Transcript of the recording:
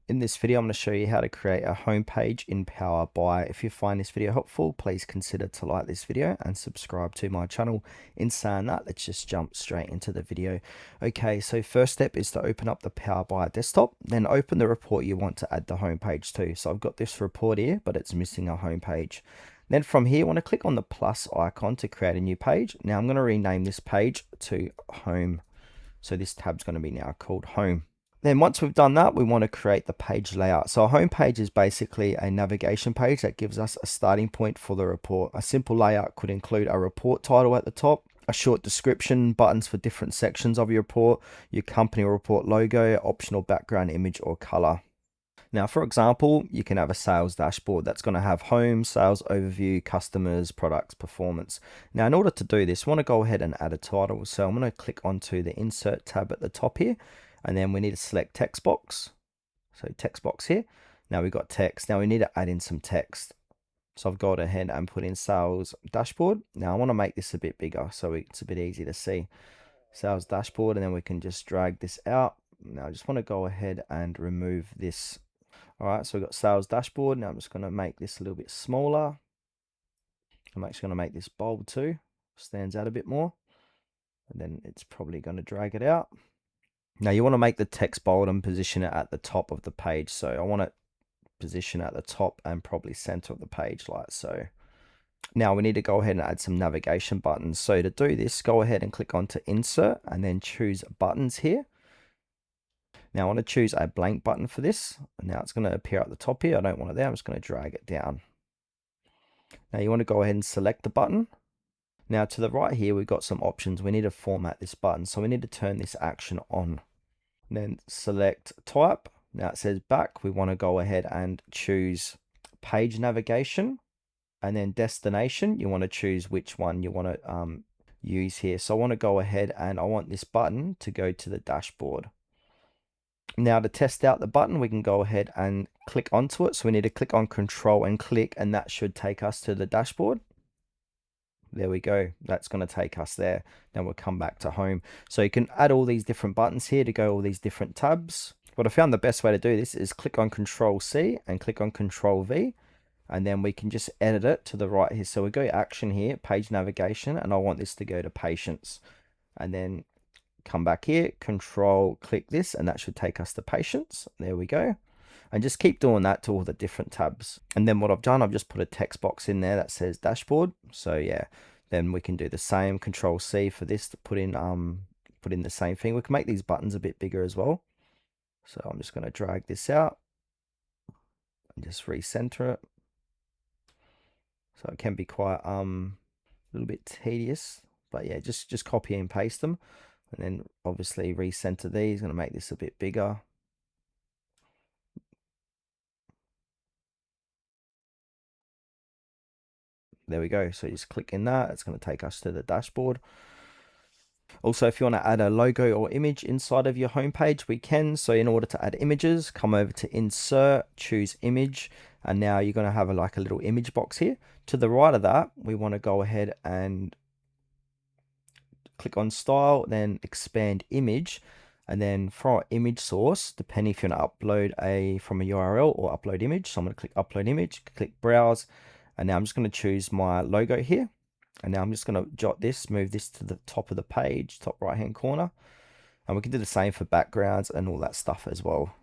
In this video, I'm going to show you how to create a home page in Power BI. If you find this video helpful, please consider to like this video and subscribe to my channel. In saying that, let's just jump straight into the video. Okay, so first step is to open up the Power BI desktop, then open the report you want to add the home page to. So I've got this report here, but it's missing a home page. Then from here, I want to click on the plus icon to create a new page. Now I'm going to rename this page to Home. So this tab's going to be now called Home. Then once we've done that, we want to create the page layout. So a home page is basically a navigation page that gives us a starting point for the report. A simple layout could include a report title at the top, a short description, buttons for different sections of your report, your company report logo, optional background image or color. Now, for example, you can have a sales dashboard that's going to have home, sales overview, customers, products, performance. Now, in order to do this, we want to go ahead and add a title. So I'm going to click onto the insert tab at the top here, and then we need to select text box. So text box here. Now we've got text. Now we need to add in some text. So I've gone ahead and put in sales dashboard. Now I want to make this a bit bigger so it's a bit easy to see. Sales dashboard, and then we can just drag this out. Now I just want to go ahead and remove this. All right, so we've got sales dashboard. Now I'm just going to make this a little bit smaller. I'm actually going to make this bold too. Stands out a bit more. And then it's probably going to drag it out. Now you want to make the text bold and position it at the top of the page. So I want it position at the top and probably center of the page like so. Now we need to go ahead and add some navigation buttons. So to do this, go ahead and click onto insert and then choose buttons here. Now I want to choose a blank button for this. Now it's going to appear at the top here. I don't want it there. I'm just going to drag it down. Now you want to go ahead and select the button. Now to the right here, we've got some options. We need to format this button. So we need to turn this action on. Then select type. Now it says back. We want to go ahead and choose page navigation, and then destination. You want to choose which one you want to use here. So I want to go ahead and I want this button to go to the dashboard. Now to test out the button, we can go ahead and click onto it. So we need to click on control and click, and that should take us to the dashboard. There we go. That's going to take us there. Then we'll come back to home. So you can add all these different buttons here to go all these different tabs. What I found the best way to do this is click on Control C and click on Control V. And then we can just edit it to the right here. So we go action here, page navigation, and I want this to go to patients. And then come back here, control click this, and that should take us to patients. There we go. And just keep doing that to all the different tabs. And then what I've done, I've just put a text box in there that says dashboard. So yeah, then we can do the same, control C for this to put in the same thing. We can make these buttons a bit bigger as well. So I'm just going to drag this out and just recenter it. So it can be quite a little bit tedious, but yeah, just copy and paste them, and then obviously recenter these. Going to make this a bit bigger. There we go. So just click in that. It's going to take us to the dashboard. Also, if you want to add a logo or image inside of your homepage, we can. So in order to add images, come over to insert, choose image, and now you're going to have like a little image box here. To the right of that, we want to go ahead and click on style, then expand image, and then from our image source, depending if you want to upload from a URL or upload image. So I'm going to click upload image, click browse, and now I'm just going to choose my logo here. And now I'm just going to jot this, move this to the top of the page, top right hand corner. And we can do the same for backgrounds and all that stuff as well.